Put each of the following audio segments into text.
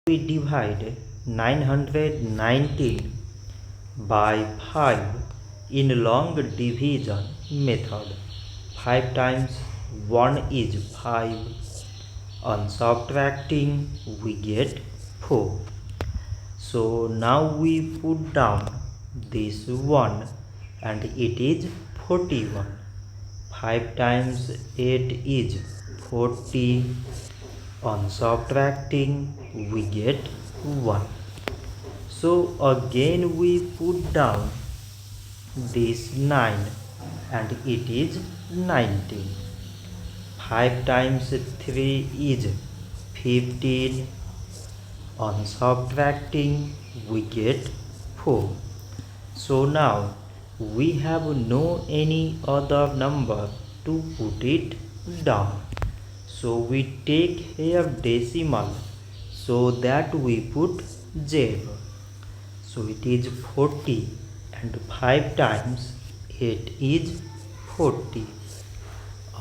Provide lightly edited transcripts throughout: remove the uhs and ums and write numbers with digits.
We divide 919 by 5 in long division method. 5 times 1 is 5. On subtracting we get 4. So now we put down this 1 and it is 41. 5 times 8 is 40. On subtracting we get 1. So again we put down this 9 and it is 19. 5 times 3 is 15. On subtracting we get 4. So now we have no any other number to put it down. So we take here decimal so that we put 0. So it is 40 and 5 times 8 is 40.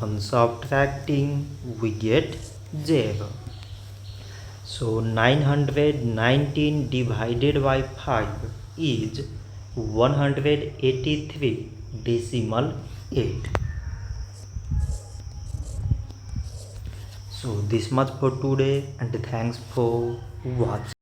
On subtracting we get 0. So 919 divided by 5 is 183 decimal 8. So this much for today and thanks for watching.